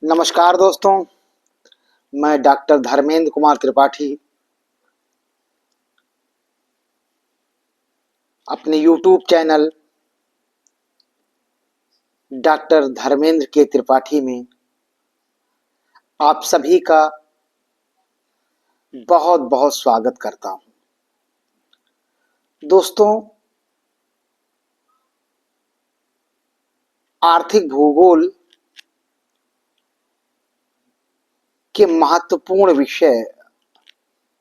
नमस्कार दोस्तों, मैं डॉक्टर धर्मेंद्र कुमार त्रिपाठी अपने यूट्यूब चैनल डॉक्टर धर्मेंद्र के त्रिपाठी में आप सभी का बहुत बहुत स्वागत करता हूं। दोस्तों, आर्थिक भूगोल के महत्वपूर्ण विषय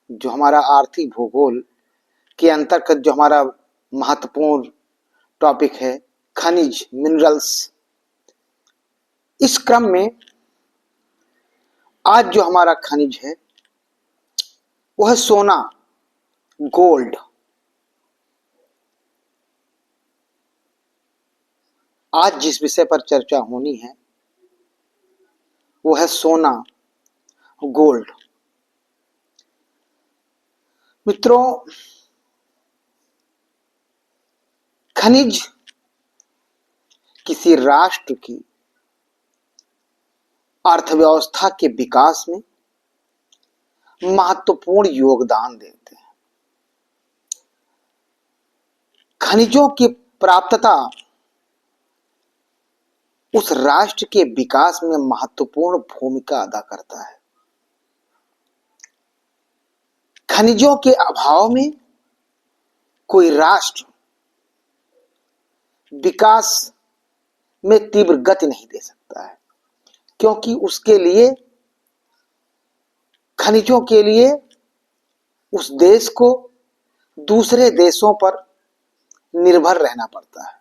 जो हमारा आर्थिक भूगोल के अंतर्गत जो हमारा महत्वपूर्ण टॉपिक है खनिज मिनरल्स, इस क्रम में आज जो हमारा खनिज है वह सोना, गोल्ड। आज जिस विषय पर चर्चा होनी है वो है सोना, गोल्ड। मित्रों, खनिज किसी राष्ट्र की अर्थव्यवस्था के विकास में महत्वपूर्ण योगदान देते हैं। खनिजों की प्राप्तता उस राष्ट्र के विकास में महत्वपूर्ण भूमिका अदा करता है। खनिजों के अभाव में कोई राष्ट्र विकास में तीव्र गति नहीं दे सकता है, क्योंकि उसके लिए खनिजों के लिए उस देश को दूसरे देशों पर निर्भर रहना पड़ता है।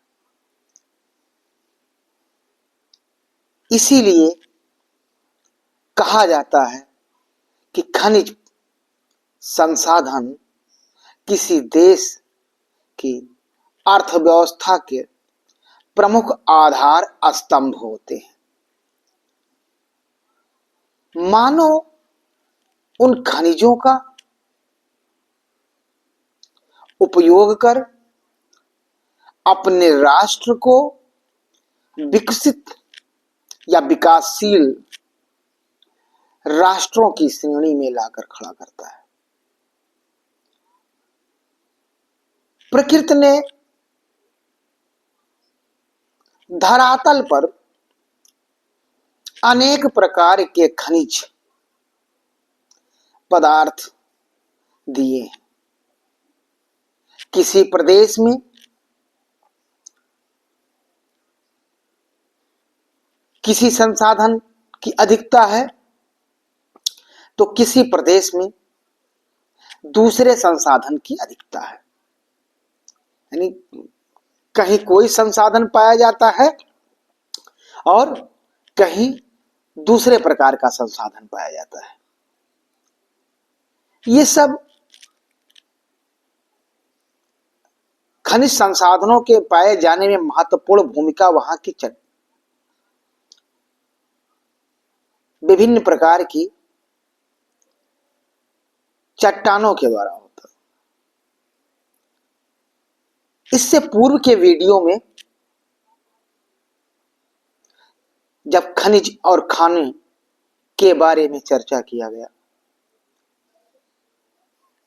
इसीलिए कहा जाता है कि खनिज संसाधन किसी देश की अर्थव्यवस्था के प्रमुख आधार स्तंभ होते हैं। मानो उन खनिजों का उपयोग कर अपने राष्ट्र को विकसित या विकासशील राष्ट्रों की श्रेणी में लाकर खड़ा करता है। प्रकृति ने धरातल पर अनेक प्रकार के खनिज पदार्थ दिए हैं। किसी प्रदेश में किसी संसाधन की अधिकता है तो किसी प्रदेश में दूसरे संसाधन की अधिकता है। यानी कहीं कोई संसाधन पाया जाता है और कहीं दूसरे प्रकार का संसाधन पाया जाता है। ये सब खनिज संसाधनों के पाए जाने में महत्वपूर्ण भूमिका वहां की विभिन्न प्रकार की चट्टानों के द्वारा होता है। इससे पूर्व के वीडियो में जब खनिज और खाने के बारे में चर्चा किया गया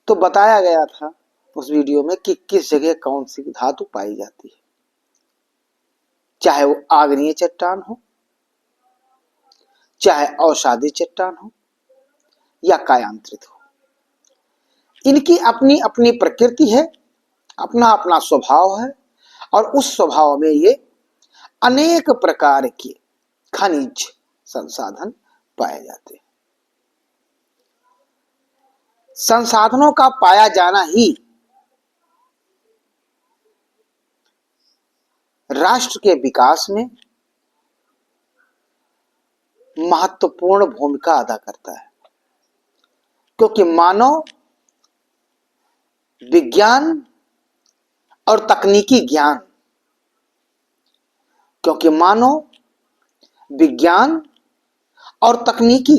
तो बताया गया था उस वीडियो में कि किस जगह कौन सी धातु पाई जाती है, चाहे वो आग्नेय चट्टान हो, चाहे अवसादी चट्टान हो या कायांतरित हो। इनकी अपनी अपनी प्रकृति है, अपना अपना स्वभाव है और उस स्वभाव में ये अनेक प्रकार के खनिज संसाधन पाए जाते हैं। संसाधनों का पाया जाना ही राष्ट्र के विकास में महत्वपूर्ण भूमिका अदा करता है, क्योंकि मानव विज्ञान और तकनीकी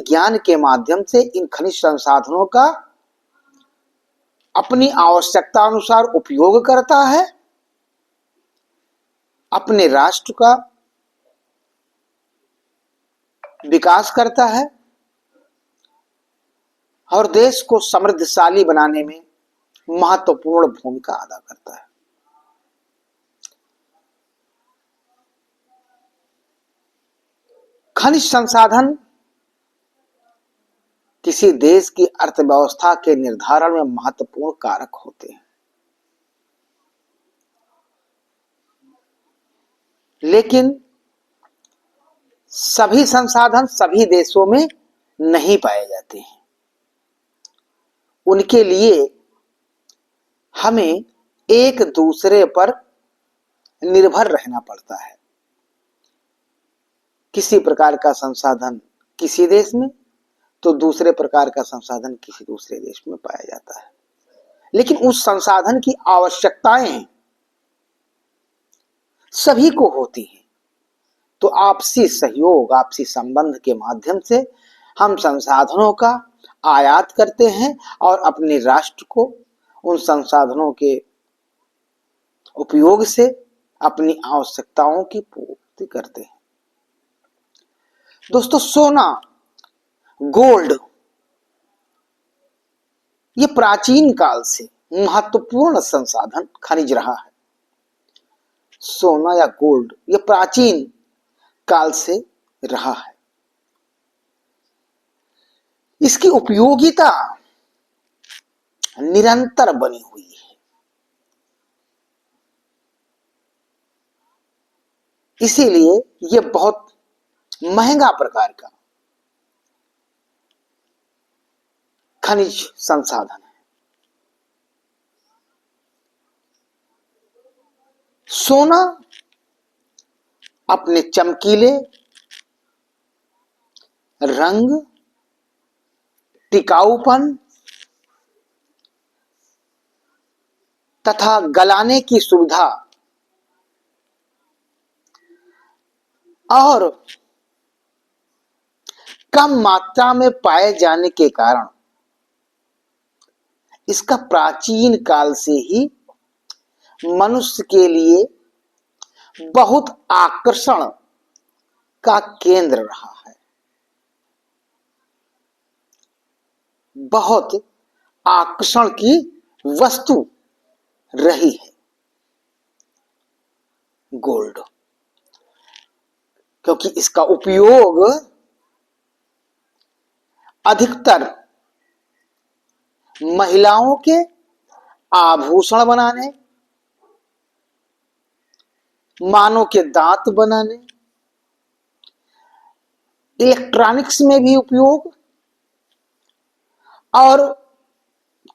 ज्ञान के माध्यम से इन खनिज संसाधनों का अपनी आवश्यकता अनुसार उपयोग करता है, अपने राष्ट्र का विकास करता है और देश को समृद्धशाली बनाने में महत्वपूर्ण भूमिका अदा करता है। खनिज संसाधन किसी देश की अर्थव्यवस्था के निर्धारण में महत्वपूर्ण कारक होते हैं, लेकिन सभी संसाधन सभी देशों में नहीं पाए जाते हैं। उनके लिए हमें एक दूसरे पर निर्भर रहना पड़ता है। किसी प्रकार का संसाधन किसी देश में तो दूसरे प्रकार का संसाधन किसी दूसरे देश में पाया जाता है, लेकिन उस संसाधन की आवश्यकताएं सभी को होती हैं। तो आपसी सहयोग, आपसी संबंध के माध्यम से हम संसाधनों का आयात करते हैं और अपने राष्ट्र को उन संसाधनों के उपयोग से अपनी आवश्यकताओं की पूर्ति करते हैं। दोस्तों, सोना, गोल्ड, ये प्राचीन काल से महत्वपूर्ण संसाधन खनिज रहा है। सोना या गोल्ड ये प्राचीन काल से रहा है। इसकी उपयोगिता निरंतर बनी हुई है। इसीलिए ये बहुत महंगा प्रकार का खनिज संसाधन है। सोना अपने चमकीले रंग, टिकाऊपन तथा गलाने की सुविधा और कम मात्रा में पाए जाने के कारण इसका प्राचीन काल से ही मनुष्य के लिए बहुत आकर्षण का केंद्र रहा है, बहुत आकर्षण की वस्तु रही है गोल्ड, क्योंकि इसका उपयोग अधिकतर महिलाओं के आभूषण बनाने, मानव के दांत बनाने, इलेक्ट्रॉनिक्स में भी उपयोग और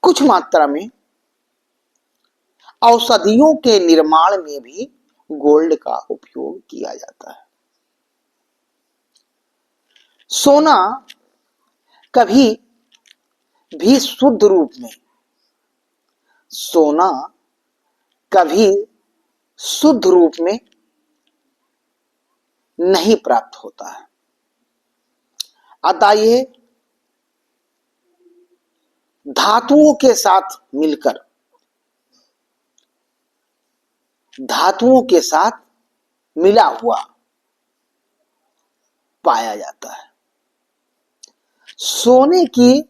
कुछ मात्रा में औषधियों के निर्माण में भी गोल्ड का उपयोग किया जाता है। सोना कभी भी शुद्ध रूप में, सोना कभी शुद्ध रूप में नहीं प्राप्त होता है। अतः ये धातुओं के साथ मिलकर, धातुओं के साथ मिला हुआ पाया जाता है। सोने की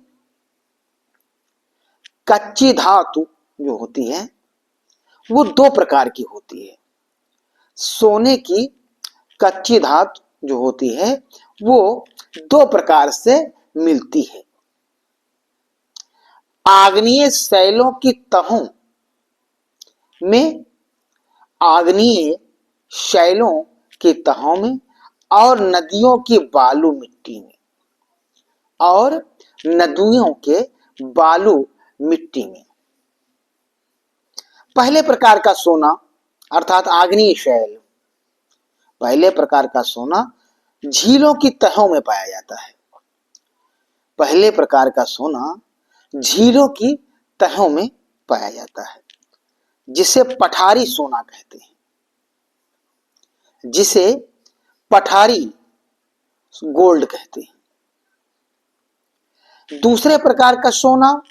कच्ची धातु जो होती है वो दो प्रकार की होती है। सोने की कच्ची धातु जो होती है वो दो प्रकार से मिलती है। आग्नेय शैलों की तहों में, आग्नेय शैलों की तहों में और नदियों की बालू मिट्टी में, और नदियों के बालू मिट्टी में। पहले प्रकार का सोना अर्थात आग्नेय शैल, पहले प्रकार का सोना झीलों की तहों में पाया जाता है। पहले प्रकार का सोना झीलों की तहों में पाया जाता है, जिसे पठारी सोना कहते हैं, जिसे पठारी गोल्ड कहते हैं। दूसरे प्रकार का सोना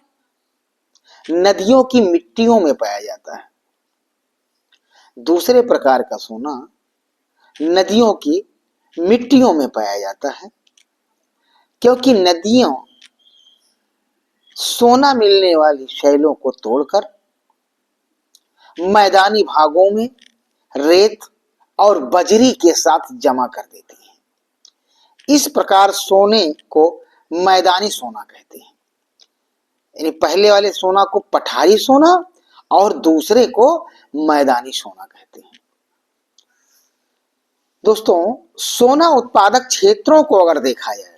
नदियों की मिट्टियों में पाया जाता है। दूसरे प्रकार का सोना नदियों की मिट्टियों में पाया जाता है, क्योंकि नदियों सोना मिलने वाली शैलों को तोड़कर मैदानी भागों में रेत और बजरी के साथ जमा कर देती है। इस प्रकार सोने को मैदानी सोना कहते हैं। यानी पहले वाले सोना को पठारी सोना और दूसरे को मैदानी सोना कहते हैं। दोस्तों, सोना उत्पादक क्षेत्रों को अगर देखा जाए,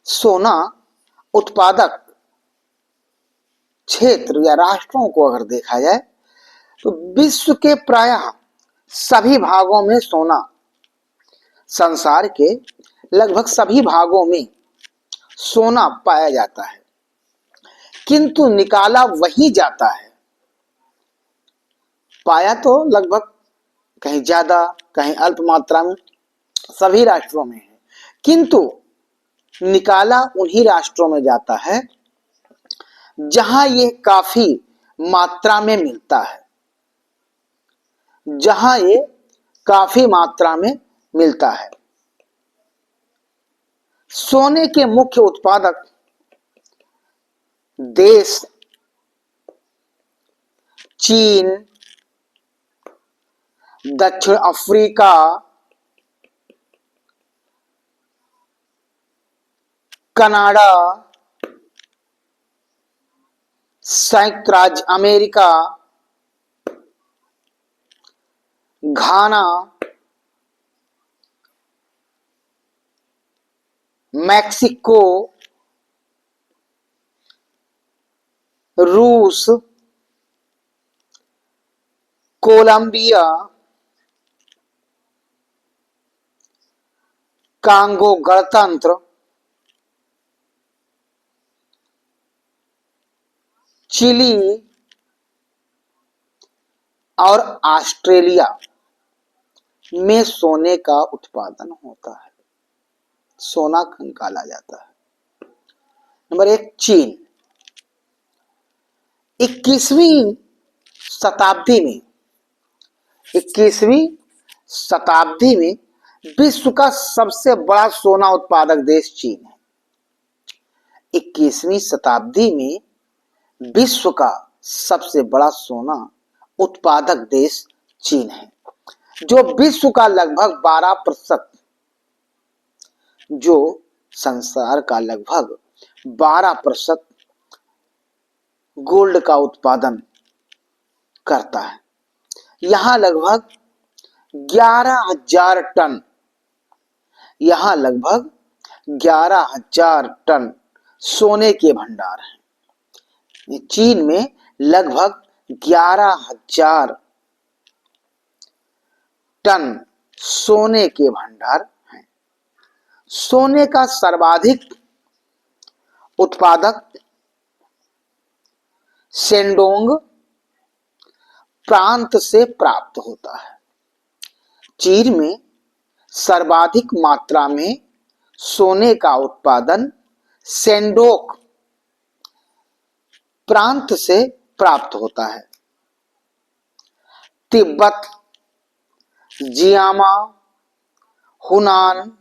सोना उत्पादक क्षेत्र या राष्ट्रों को अगर देखा जाए तो विश्व के प्रायः सभी भागों में सोना, संसार के लगभग सभी भागों में सोना पाया जाता है, किंतु निकाला वही जाता है। पाया तो लगभग कहीं ज्यादा कहीं अल्प मात्रा में सभी राष्ट्रों में है, किंतु निकाला उन्हीं राष्ट्रों में जाता है जहां ये काफी मात्रा में मिलता है, जहां ये काफी मात्रा में मिलता है। सोने के मुख्य उत्पादक देश चीन, दक्षिण अफ्रीका, कनाडा, संयुक्त राज्य अमेरिका, घाना, मैक्सिको, रूस, कोलंबिया, कांगो गणतंत्र, चिली और ऑस्ट्रेलिया में सोने का उत्पादन होता है, सोना निकाला जाता है। नंबर 1, चीन। 21वीं शताब्दी में 21वीं शताब्दी में विश्व का सबसे बड़ा सोना उत्पादक देश चीन है। 21वीं शताब्दी में विश्व का सबसे बड़ा सोना उत्पादक देश चीन है, जो विश्व का लगभग 12%, जो संसार का लगभग 12% गोल्ड का उत्पादन करता है। यहां लगभग 11,000 टन, यहां लगभग 11,000 टन सोने के भंडार हैं। चीन में लगभग 11,000 टन सोने के भंडार हैं। सोने का सर्वाधिक उत्पादक शेंडोंग प्रांत से प्राप्त होता है। चीन में सर्वाधिक मात्रा में सोने का उत्पादन शेंडोंग प्रांत से प्राप्त होता है। तिब्बत, जियामा, हुनान,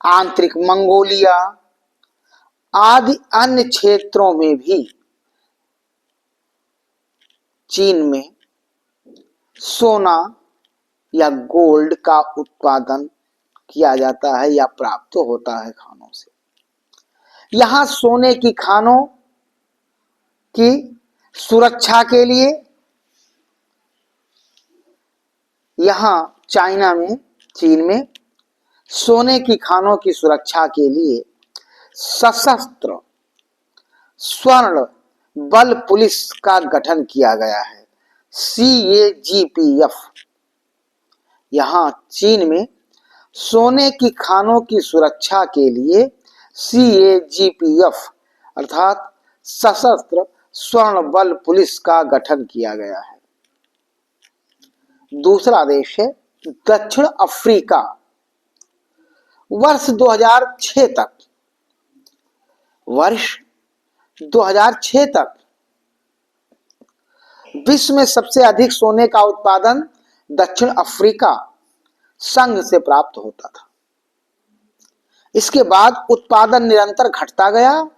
आंतरिक मंगोलिया आदि अन्य क्षेत्रों में भी चीन में सोना या गोल्ड का उत्पादन किया जाता है या प्राप्त होता है खानों से। यहां सोने की खानों की सुरक्षा के लिए, यहां चाइना में, चीन में सोने की खानों की सुरक्षा के लिए सशस्त्र स्वर्ण बल पुलिस का गठन किया गया है, CAGPF। यहां चीन में सोने की खानों की सुरक्षा के लिए CAGPF अर्थात सशस्त्र स्वर्ण बल पुलिस का गठन किया गया है। दूसरा देश है दक्षिण अफ्रीका। वर्ष 2006 तक, वर्ष 2006 तक विश्व में सबसे अधिक सोने का उत्पादन दक्षिण अफ्रीका संघ से प्राप्त होता था। इसके बाद उत्पादन निरंतर घटता गया।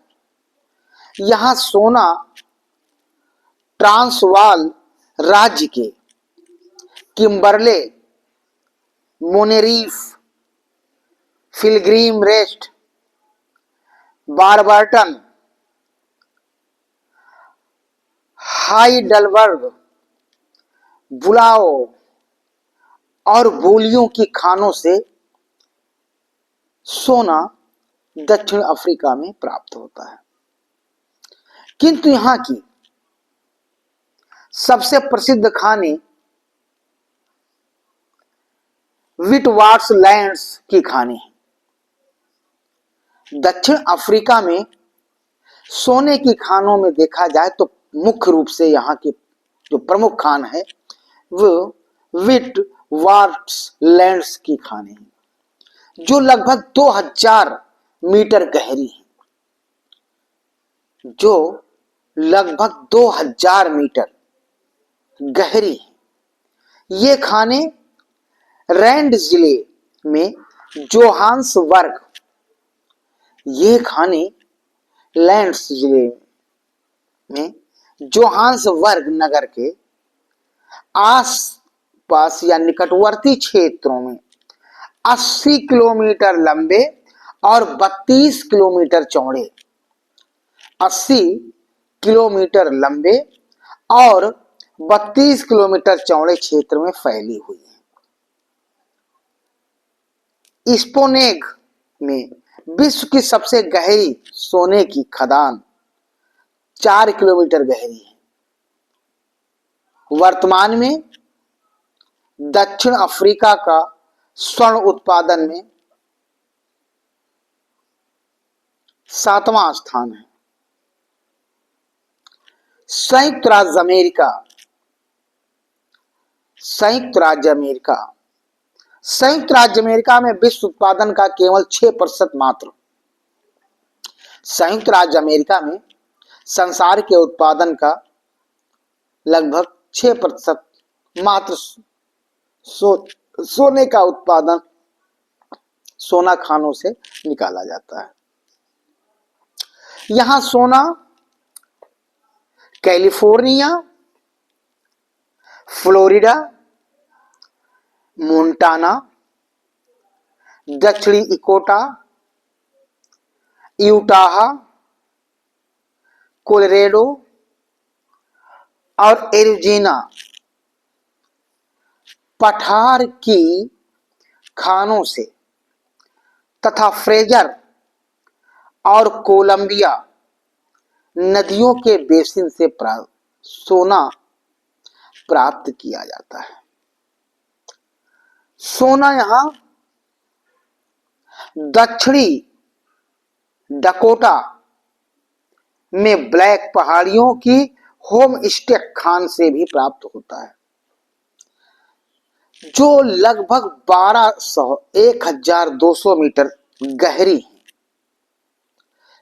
यहां सोना ट्रांसवाल राज्य के किम्बरले, मोनेरीफ, फिलग्रीम रेस्ट, बारबर्टन, हाइडलबर्ग, बुलाओ और बोलियों की खानों से सोना दक्षिण अफ्रीका में प्राप्त होता है। किंतु यहां की सबसे प्रसिद्ध खाने विटवाट्सलैंड्स की खाने हैं। दक्षिण अफ्रीका में सोने की खानों में देखा जाए तो मुख्य रूप से यहाँ की जो प्रमुख खान है वो विटवाट्सलैंड्स की खाने हैं, जो लगभग 2000 मीटर गहरी है, जो लगभग 2000 मीटर गहरी है। ये खाने रैंड जिले में जोहान्सबर्ग, ये खाने लैंड्स जिले में जोहान्सबर्ग नगर के आस पास या निकटवर्ती क्षेत्रों में 80 किलोमीटर लंबे और 32 किलोमीटर चौड़े, 80 किलोमीटर लंबे और 32 किलोमीटर चौड़े क्षेत्र में फैली हुई है। स्पोनेग में विश्व की सबसे गहरी सोने की खदान 4 किलोमीटर गहरी है। वर्तमान में दक्षिण अफ्रीका का स्वर्ण उत्पादन में 7वां स्थान है। संयुक्त राज्य अमेरिका, संयुक्त राज्य अमेरिका संयुक्त राज्य अमेरिका में विश्व उत्पादन का केवल 6% मात्र। संयुक्त राज्य अमेरिका में संसार के उत्पादन का लगभग 6% मात्र सोने का उत्पादन सोना खानों से निकाला जाता है। यहां सोना कैलिफोर्निया, फ्लोरिडा, मोंटाना, दक्षिणी इकोटा, यूटाह, कोलोराडो और एरिज़ोना पठार की खानों से तथा फ्रेजर और कोलंबिया नदियों के बेसिन से सोना प्राप्त किया जाता है। सोना यहां दक्षिणी डकोटा में ब्लैक पहाड़ियों की होम स्टेक खान से भी प्राप्त होता है, जो लगभग 1200 मीटर गहरी है।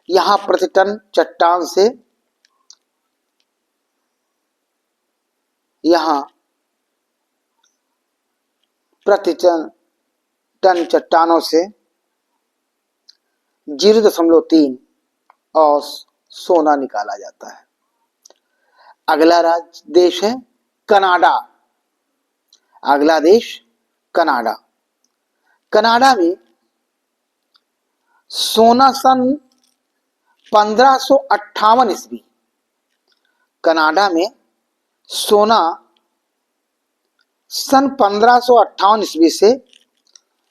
यहां प्रति टन चट्टान से प्रति टन चट्टानों से 0.3 और सोना निकाला जाता है। अगला राज्य देश है कनाडा। अगला देश कनाडा। कनाडा में सोना सन 1558 ईस्वी, कनाडा में सोना सन 1558 ईस्वी से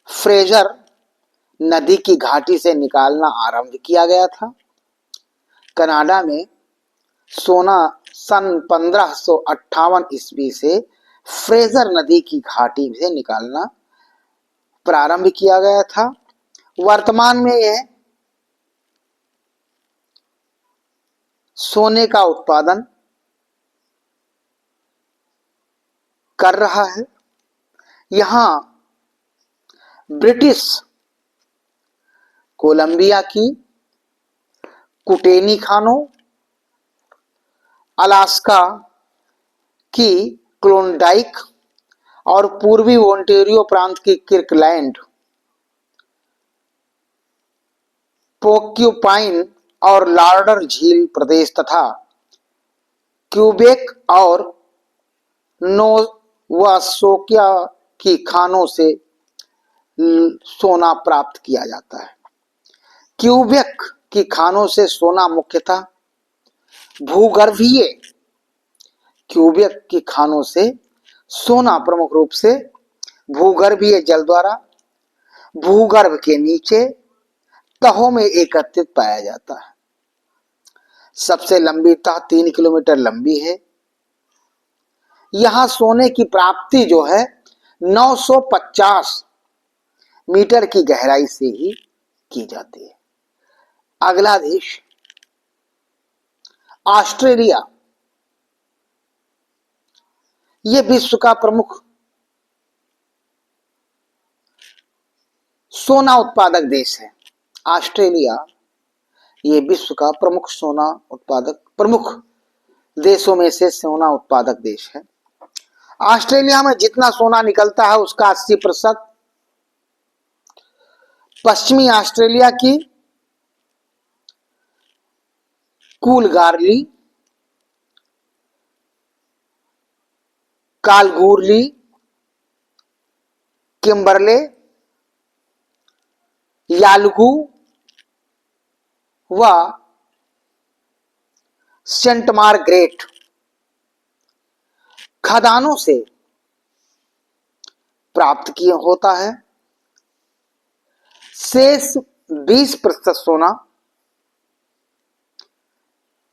फ्रेजर नदी की घाटी से निकालना आरंभ किया गया था। कनाडा में सोना सन 1558 ईस्वी से फ्रेजर नदी की घाटी से निकालना प्रारंभ किया गया था। वर्तमान में यह सोने का उत्पादन कर रहा है। यहां ब्रिटिश कोलंबिया की कुटेनी खानों, अलास्का की क्लोंडाइक और पूर्वी ओंटारियो प्रांत की किर्कलैंड पोर्क्यूपाइन और लाडर झील प्रदेश तथा क्यूबेक और नोवास्कोया की खानों से सोना प्राप्त किया जाता है। क्यूबेक की खानों से सोना मुख्यतः भूगर्भीय क्यूबेक की खानों से सोना प्रमुख रूप से भूगर्भीय जल द्वारा भूगर्भ के नीचे तहों में एकत्रित पाया जाता है। सबसे लंबी तह 3 किलोमीटर लंबी है। यहां सोने की प्राप्ति जो है 950 मीटर की गहराई से ही की जाती है। अगला देश ऑस्ट्रेलिया। यह विश्व का प्रमुख सोना उत्पादक देश है। ऑस्ट्रेलिया ये विश्व का प्रमुख सोना उत्पादक प्रमुख देशों में से सोना उत्पादक देश है। ऑस्ट्रेलिया में जितना सोना निकलता है उसका 80% पश्चिमी ऑस्ट्रेलिया की कूलगारली, कालगूरली, किम्बरले, यालुगू व सेंट मार्गरेट खदानों से प्राप्त किया होता है। शेष 20% सोना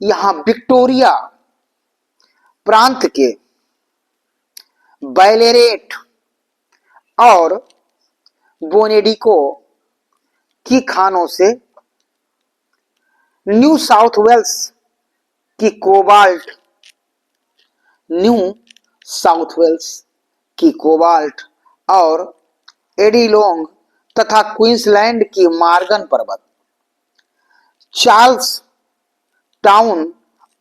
यहां विक्टोरिया प्रांत के बैलेरेट और बोनेडिको की खानों से न्यू साउथ वेल्स की कोबाल्ट, न्यू साउथ वेल्स की कोबाल्ट और एडिलोंग तथा क्वींसलैंड की मार्गन पर्वत, चार्ल्स टाउन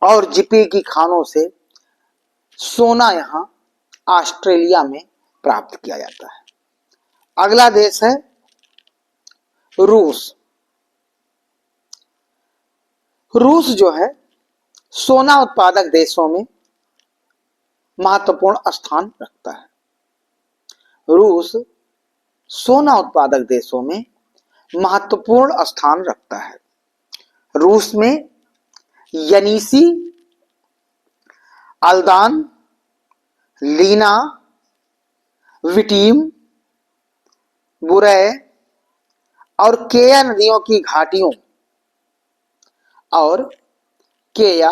और जिपी की खानों से सोना यहां ऑस्ट्रेलिया में प्राप्त किया जाता है। अगला देश है रूस। रूस जो है सोना उत्पादक देशों में महत्वपूर्ण स्थान रखता है। रूस सोना उत्पादक देशों में महत्वपूर्ण स्थान रखता है। रूस में यनीसी, अल्दान, लीना, विटीम, बुरे और केया नदियों की घाटियों और केया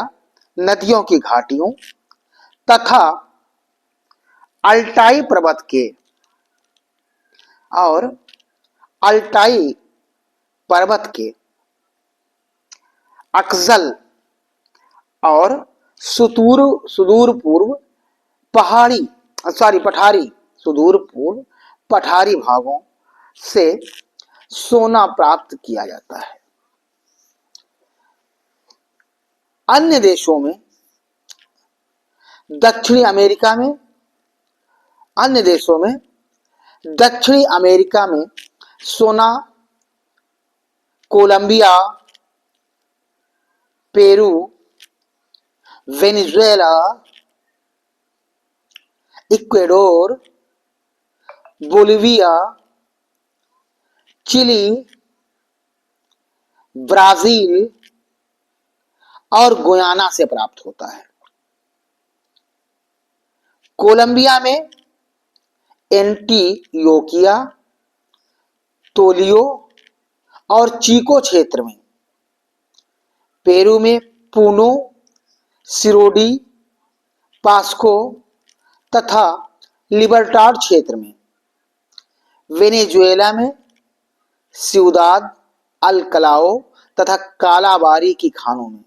नदियों की घाटियों तथा अल्टाई पर्वत के और अल्टाई पर्वत के अक्जल और सुदूर पूर्व पठारी सुदूर पूर्व पठारी भागों से सोना प्राप्त किया जाता है। अन्य देशों में दक्षिणी अमेरिका में सोना Colombia, Peru, Venezuela, Ecuador, Bolivia, Chile, Brazil और गुयाना से प्राप्त होता है। कोलंबिया में एंटीयोकिया, तोलियो और चीको क्षेत्र में, पेरू में पूनो, सिरोडी, पास्को तथा लिबर्टाड क्षेत्र में, वेनेजुएला में सिउदाद अल कलाओ तथा कालाबारी की खानों में,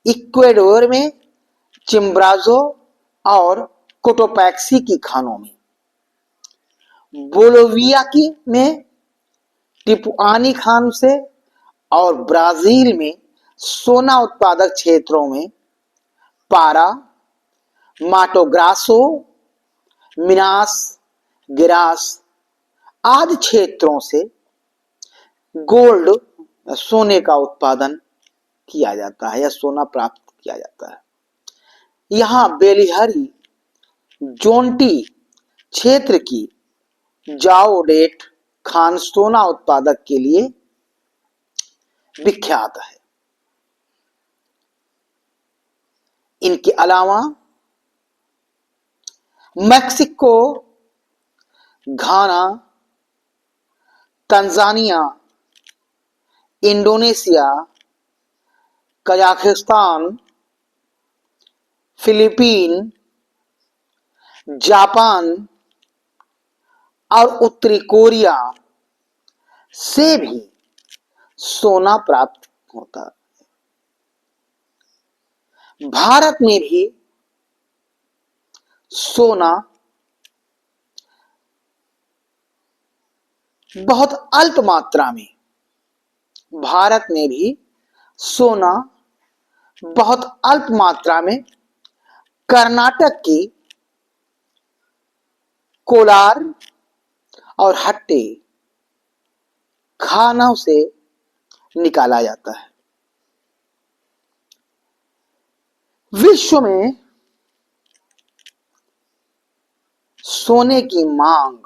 इक्वाडोर में चिम्ब्राजो और कोटोपैक्सी की खानों में, बोलिविया में टिपुआनी खान से और ब्राजील में सोना उत्पादक क्षेत्रों में पारा, माटोग्रासो, मिनास गिरास आदि क्षेत्रों से गोल्ड सोने का उत्पादन किया जाता है या सोना प्राप्त किया जाता है। यहाँ बेलिहरी जोंटी क्षेत्र की जाओडेट खान सोना उत्पादक के लिए विख्यात है। इनके अलावा Mexico, Ghana, Tanzania, Indonesia, Kazakhstan, Philippine, Japan और उत्तरी कोरिया से भी सोना प्राप्त होता है। भारत में भी सोना बहुत अल्प मात्रा में भारत में भी सोना बहुत अल्प मात्रा में कर्नाटक की कोलार और हट्टे खानों से निकाला जाता है। विश्व में सोने की मांग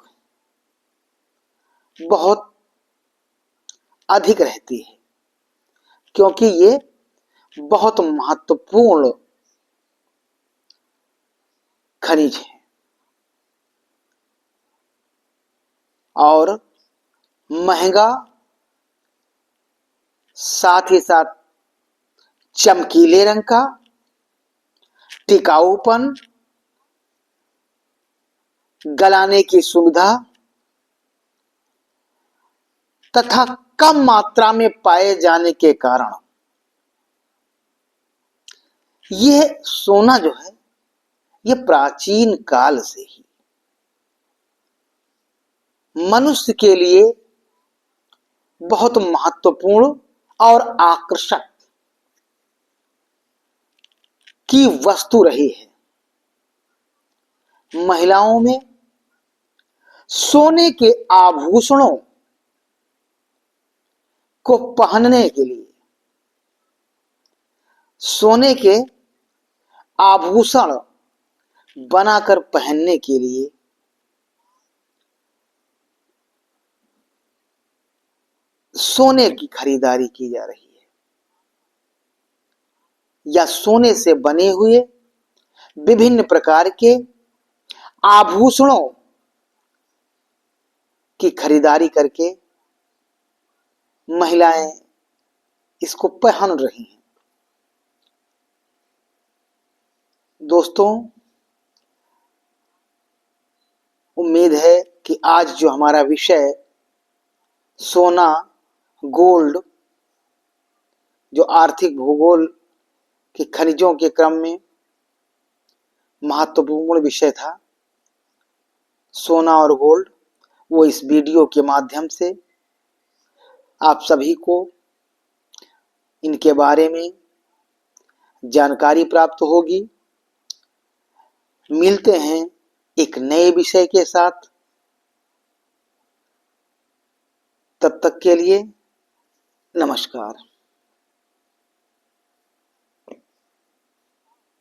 बहुत अधिक रहती है क्योंकि ये बहुत महत्वपूर्ण खनिज है और महंगा, साथ ही साथ चमकीले रंग का, टिकाऊपन, गलाने की सुविधा तथा कम मात्रा में पाए जाने के कारण यह सोना जो है यह प्राचीन काल से ही मनुष्य के लिए बहुत महत्वपूर्ण और आकर्षक की वस्तु रही है। महिलाओं में सोने के आभूषणों को पहनने के लिए, सोने के आभूषण बनाकर पहनने के लिए सोने की खरीदारी की जा रही है या सोने से बने हुए विभिन्न प्रकार के आभूषणों की खरीदारी करके महिलाएं इसको पहन रही हैं। दोस्तों, उम्मीद है कि आज जो हमारा विषय सोना, गोल्ड, जो आर्थिक भूगोल के खनिजों के क्रम में महत्वपूर्ण विषय था, सोना और गोल्ड, वो इस वीडियो के माध्यम से आप सभी को इनके बारे में जानकारी प्राप्त होगी। मिलते हैं एक नए विषय के साथ, तब तक के लिए नमस्कार।